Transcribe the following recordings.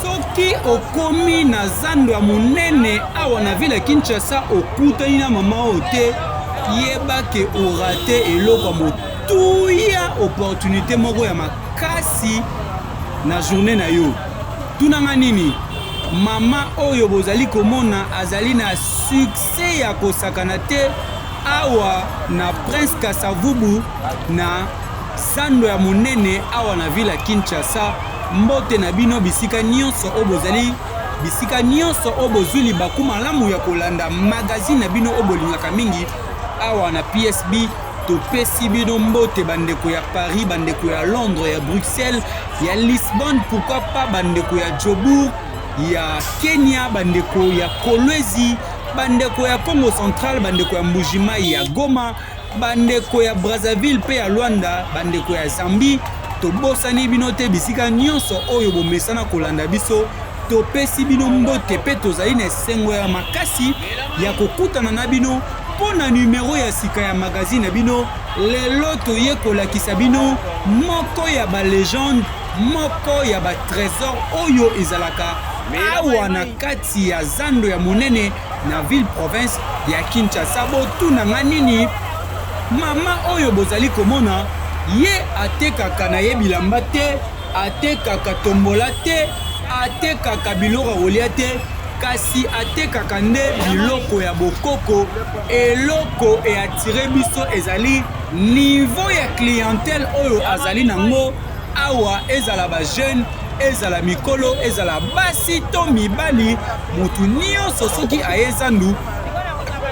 soki okomi na zando ya monene awa na ville ya Kinshasa okutani na mama oyo te yeba ke orate eloko motuya opportunité moko ya makasi na journée na yo. Tunanga nini? Mama oyo bozali komona azali na succès ya kosakana te awa na Prince Kasavubu na zando ya monene awa na ville ya Kinshasa. Mbote na bino bisika nyonso o bozali bisika nyonso o bozuli baku malamu ya kolanda magazine na bino o bolingaka mingi awa na PSB topesi bino mbote bandeko ya Paris, bandeko ya Londres, ya Bruxelles, ya Lisbonne, pourquoi pas bandeko ya Joburg, ya Kenya, bandeko ya Kolwezi, bandeko ya Congo Central, bandeko ya Mbujimai, ya Goma, bandeko ya Brazzaville pe ya Luanda, bandeko ya Zambie. Tobosani bino te bisika nyonso oyo bomesana kolanda biso topesi bino mbote pe tozali na esengo ya makasi ya kokutana na bino pona numero ya sika ya magazine na bino. Lelo toye kolakisa bino moko ya ba légende, moko ya ba trésor oyo ezalaka awa na kati ya zando ya monene na ville province ya Kinshasa. Botunanga nini? Mama oyo bozali komona ye atekaka na ye bilamba te, atekaka tombola te, atekaka biloko kolia te, kasi atekaka nde biloko ya bokoko. Eloko e atire biso ezali niveau ya clientèle oyo azali nango awa, ezala ba jeune, ezala mikolo, ezala basi to mibali, mutu nyonso soki ayezandu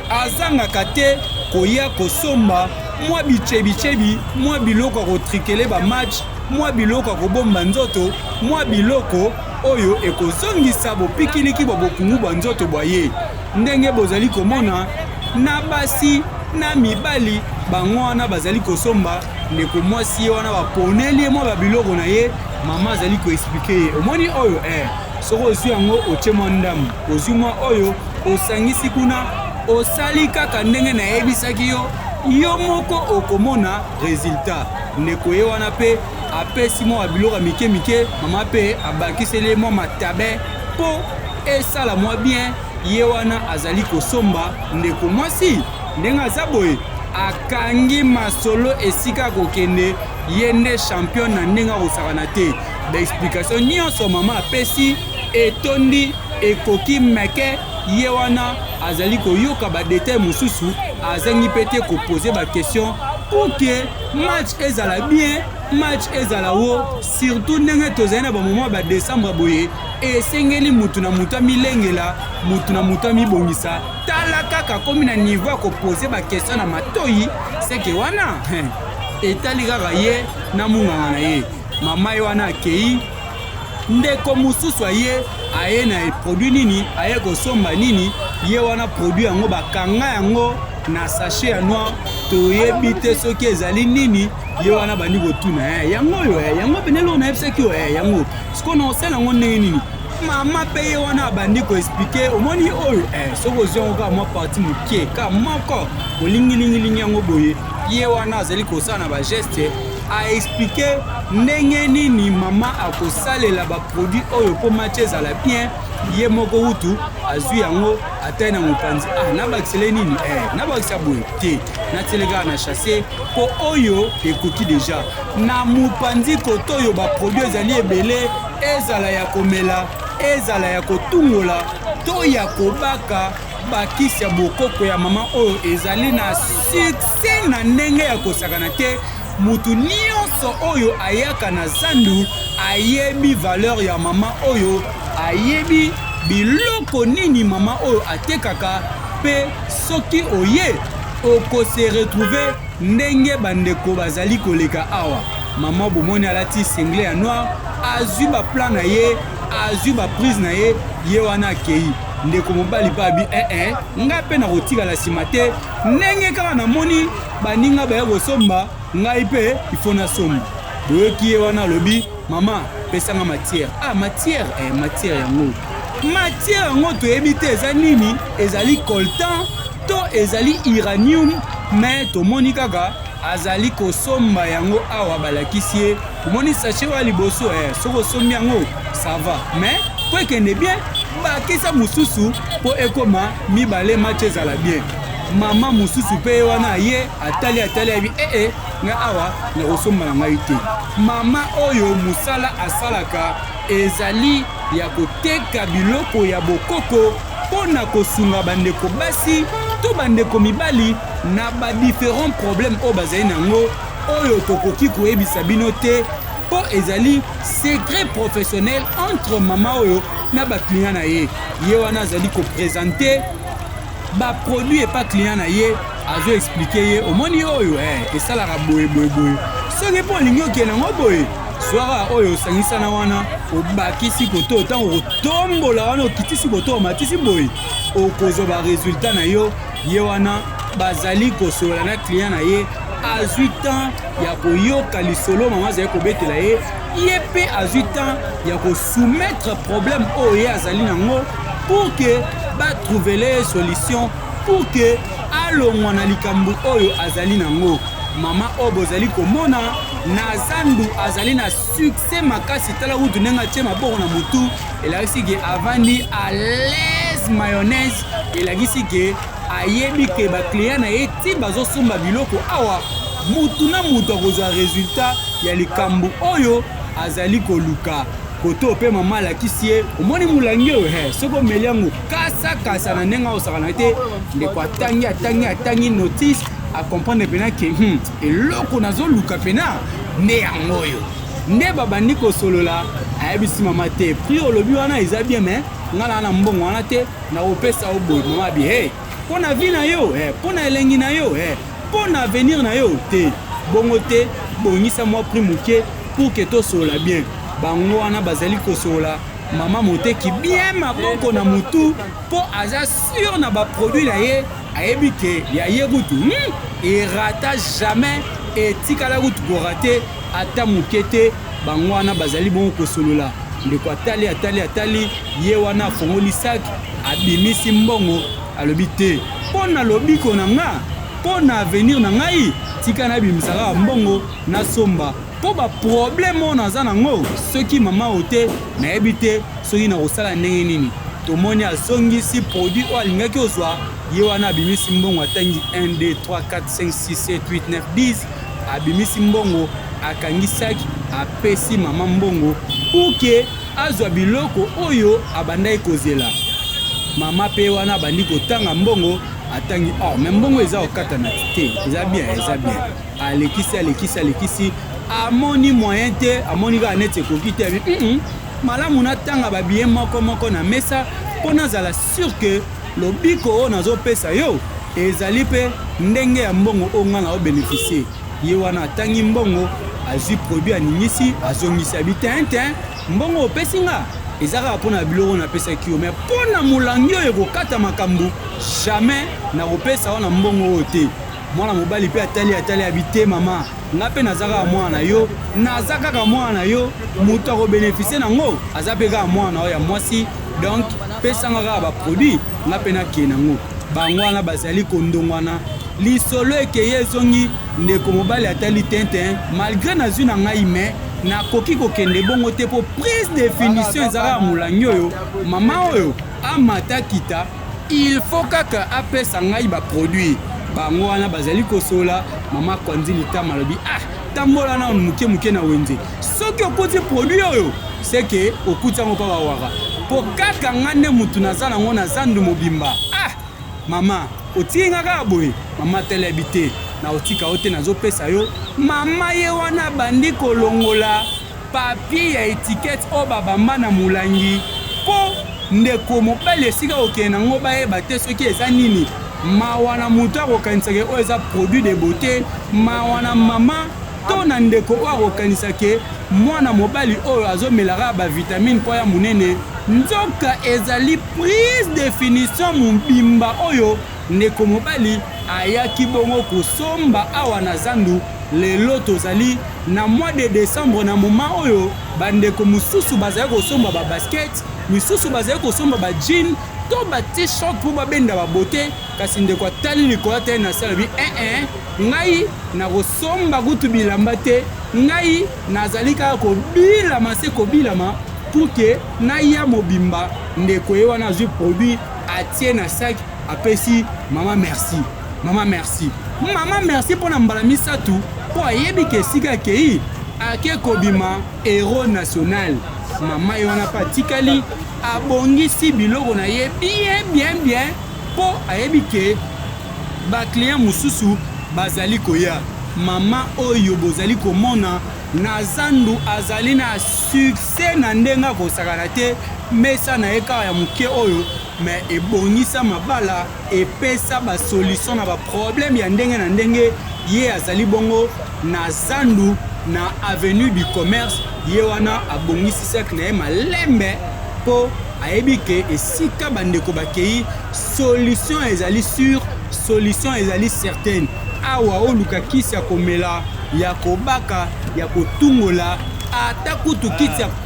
azangaka te koya kosomba mwa bichebi, mwa biloko kotrikele ba match, mwa biloko kobomba nzoto, mwa biloko oyo ekozongisa bopikiliki bokungu bwa nzoto bwaye. Ndenge bozali komona na basi na mibali bango wana bazali kosomba ndeko mwasi wana baponeli mwa babiloko na ye. Mama azali koexplike ye omoni oyo soko ozwi yango otie mwa ndamu, ozwi mwa oyo osangisi kuna osali kaka ndenge nayebisaki yo, yo moko okomona resultat. Ndeko ye wana pe apesi mwa biloko mike mike, mama pe abakiseli mwa matabe po esala mwa bien. Ye wana azali kosomba ndeko mwasi ndenge aza boye akangi masolo esika kokende ye nde champion na ndenge akosakana te. Baexplication nyonso mama apesi etondi ekoki meke. Ye wana azali koyoka ba detail mususu, azangi pete ko poser ba question pour que match ezala bien, match ezala wo. Surtout ndenge tozali na ba moment ba décembre boye esengeli mutu na mutu milengela, mutu na mutu mibongisa. Tala kaka komi na niveau ko poser ba question na matoyi, c'est que wana etali kaka ye na munganga na ye. Mama ye wana akei ndeko mususu aye aye na produit nini, aye kosomba nini, ye wana produit yango bakanga yango na sachet ya noir, toyebi te soki ezali nini. Ye wana bandi kotuna yango oyo yango penelo na ebisaki yango siko na osala yango ndenge nini. Mama pe ye wana bandi koexplike omoni oyo soko ozwi yango kaka mwa parti mokie ka moko olingilingilingi yango boye. Ye wana azali kosala na bageste aexplike ndenge nini mama akosalela baproduit oyo po match ezala bien. Ye moko utu azwi yango atali na mopanzi nabakisele nini nabakisa boye te, nateleka na chasse po oyo ekoki deja na mopanzi koto oyo baproduit ezali ebele, ezala ya komela, ezala ya kotungola to ya kobaka. Bakisi ya bokoko ya mama oyo ezali na succès na ndenge ya kosakana te. Mutu nyonso oyo ayaka na zandu ayebi valeur ya mama oyo, ayebi biloko nini mama oyo atekaka, pe soki oye okose retrouver ndenge bandeko bazali koleka awa. Mama bomoni alati single ya noir, azwi ba plan na ye, azwi ba prise na ye. Ye wana akei ndeko mobali pa bi nga pe na kotika la sima te, ndenge kaka namoni baninga baya kosomba ngai pe ifo na somba. Boyoki ye wana lobi mama pesanga matière. Matière matière yango, matière yango toyebi te eza nini, ezali coltan to ezali uranium, mais tomoni kaka azali kosomba yango awa balakisi ye omoni sachet wa liboso soko osombi yango ça va mais po ekende bien bakisa mosusu po ekoma mibale match ezala bien mama mosusu pe wana ye atali abi nga awa na kosomba na ngai te mama oyo musala asalaka ezali ya koteka biloko ya bokoko pona kosunga bandeko basi to bandeko mibali na ba différents problèmes o bazali nango oyo tokoki koyebisa bino te po ezali secret professionnel entre mama oyo na ba client na ye wana azali ko présenter ba produit et pas client na ye azo expliquer ye omoni oyo esalaka boye soki mpo olingi okende yango boye soara oyo osangisana wana obakisi koto otango kotombola wana okitisi koto omatisi boye okozwa baresultat na yo ye wana bazali kosolola na client na ye azwi temps ya koyoka lisolo mama azali kobetela ye ye mpe azwi temps ya kosoumettre problème oyo ye azali nango pour que batrouve les solutions pour que alongwa na likambo oyo azali nango mama oyo bozali komona na zandu azali na succès makasi tala kutu ndenge atie maboko na mutu elakisi ke avandi à l'aise mayonnaise elakisi ke ayebi ke baclient na ye ti bazosomba biloko awa mutu na mutu akozwa resultat ya likambo oyo azali koluka koto pe mama alakisi ye omoni molangi oyo soko omeli yango kasa na ndenge osakana te ndeko atangi notice akomprendre pena ke eloko nazoluka pena nde yango oyo nde babandi kosolola ayebisi mama te prix olobi wana eza bien mais nga na mbongo wana te na kopesa o boye mama bi mpo na vi na yo mpo na elengi na yo mpo na avenir na yo te bongo te bongisa mwa prix moke pour ke tosolola bien bango wana bazali kosolola mama moteki bien maboko na mutu mpo aza sur na baproduit na ye ayebi ke ya ye kutu erata jamais etikala kutu korate ata moke te bango wana bazali bongo kosolola ndeko atali ye wana afongoli saki abimisi mbongo alobi te mpo na lobiko na nga mpo na avenir na ngai tika nabimisaka mbongo nasomba mpo baproblème oyo naza nango soki mama oyo te nayebi te soki nakosala ndenge nini tomoni azongisi produit oyo alingaki ozwa ye wana abimisi mbongo atangi 1 2 3 4 5 6 7 8 9 10 abimisi mbongo akangisaki apesi mama mbongo pour ke azwa biloko oyo abandaki kozela mama pe wana abandi kotanga mbongo atangi mais mbongo eza kokata na te eza bien alekisi amoni moyen te amoni kaka neti ekoki te abi malamu natanga babiye moko na mesa mpo nazala sur ke lobiko oyo nazopesa yo ezali mpe ndenge ya mbongo oyo nga na obeneficie ye wana atangi mbongo azwi produit aningisi azongisi abi tintin mbongo opesi nga eza kaka mpo na biloko napesaki yo mais mpo na molangi oyo ekokata makambo jamais nakopesa wana mbongo oyo te mwana mobali mpe atali abi te mama nga mpe naza kaka mwana na yo moto akobeneficie nango aza mpe kaka mwana oyo ya mwasi donc pesanga kaka baproduit nga mpe nakee nango bango wana bazali kondongwana lisolo ekeye ezongi ndeko mobali atali tintin malgré nazwi na ngai me nakoki kokende bongo te mpo prise de finition eza kaka molangi oyo mama oyo amata kita il faut kaka apesa ngai baproduit bango wana bazali kosola mama konzi litama alobi tambola na muke na wenze soki okuti produit oyo seke okuti yango mpa bawaka mpo kaka nga nde mutu naza nango na zandu mobimba mama otinga kaka boye mama telebi te na otika o te nazopesa yo mama ye wana bandi kolongola papier ya etikete oyo babamba na molangi mpo ndeko mobali esika okende nango bayeba te soki eza nini mawa na moto akokanisaka oyo eza produit de beauté mawa na mama to na ndeko oyo akokanisaka mwana mobali oyo azomelaka bavitamine mpo ya monene nzoka ezali prise définition mobimba oyo ndeko mobali ayaki bongo kosomba awa na zandu lelo tozali na mois de décembre na moment oyo bandeko mosusu bazali kosomba babasket misusu bazali kosomba bajean to batie choc mpo babenda babote kasi ndeko atali likolo te na sala bi ngai nakosomba kutu bilamba te ngai nazali kaka kobilama se kobilama pour ke naya mobimba ndeko ye wana azwi produit atie na sac apesi mama merci mama merci mama merci mpona mbala misato mpo ayebi ke esika akei ake kobima héros national mama ye wana mpe atikali abongisi biloko na ye bien mpo ayebi ke baclient mosusu bazali koya mama oyo bozali komona na zandu azali na succès na ndenge akosakana te mesa na ye kaka ya moke oyo me ebongisa mabala epesa basolution na baproblème ya ndenge na ndenge ye azali bongo na zandu na avenue du commerce ye wana abongisi cercle na ye malembe mpo ayebi ke esika bandeko bakei solution ezali sûre solution ezali certaine awa oluka kisi ya komela ya kobaka ya kotungola ata kutu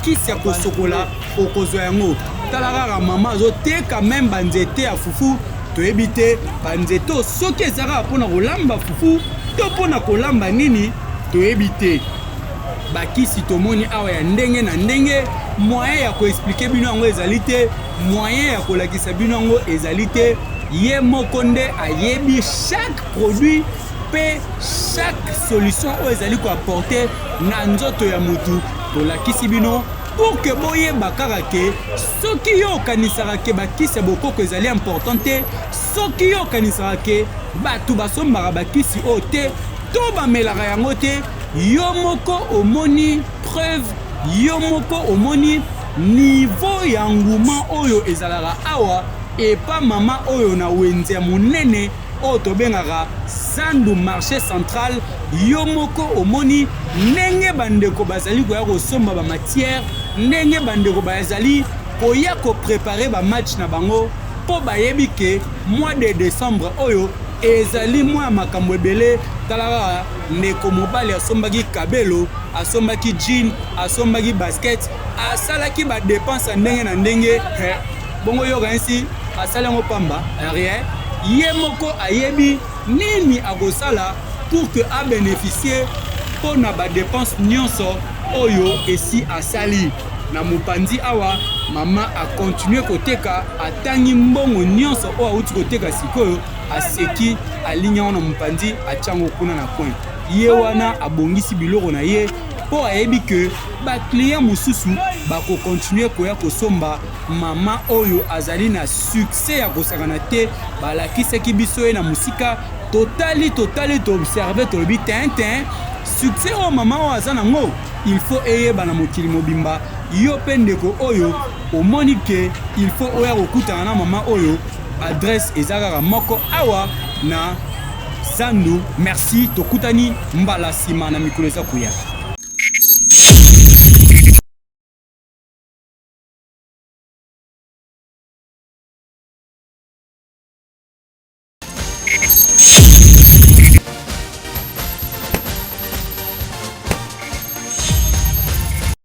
kisi ya kosokola okozwa yango tala kaka mama azoteka meme banzete ya fufu toyebi te banzete oyo soki ezalaka mpona kolamba fufu to mpona kolamba nini toyebi te bakisi tomoni awa ya ndenge na ndenge moyen ya koexplike bino yango ezali te moyen ya kolakisa bino yango ezali te ye moko nde ayebi chaque produit mpe chaque solution oyo ezali koapporte na nzoto ya motu tolakisi bino pour ke boyeba kaka ke soki yo okanisaka ke bakisi ya bokoko ezali important te soki yo okanisaka ke bato basombaka bakisi oyo te to bamelaka yango te yo moko omoni preuve yo moko omoni niveau ya nguma oyo ezalaka awa epa mama oyo na wenze ya monene oyo tobengaka zandu marché central yo moko omoni ndenge bandeko bazali koya kosomba bamatière ndenge bandeko bazali koya koprépare bamatch na bango mpo bayebi ke mois de décembre oyo ezali mwa ya makambo ebele tala kaka ndeko mobali asombaki kabelo asombaki jean asombaki basket asalaki badepense ya ndenge na ndenge bongo yoka nsi asali yango pamba rien ye moko ayebi nini akosala pour que abénéficie mpona badepense nyonso oyo esi asali na mopanzi awa mama akontinue koteka atangi mbongo nyonso oyo awuti koteka sikoyo aseki alinya wana mopanzi atiango kuna na coin ye wana abongisi biloko na ye mpo ayebi ke baclient mosusu bakokontinue koya kosomba mama oyo azali na succès ya kosakana te balakisaki biso ye na mosika totali toobserve tolobi tintin succès oyo mama oyo aza nango il faut eyeba na mokili mobimba yo mpe ndeko oyo omoni ke il faut oya kokutana na mama oyo adresse eza kaka moko awa na zandu merci tokutani mbala nsima na mikolo eza koya.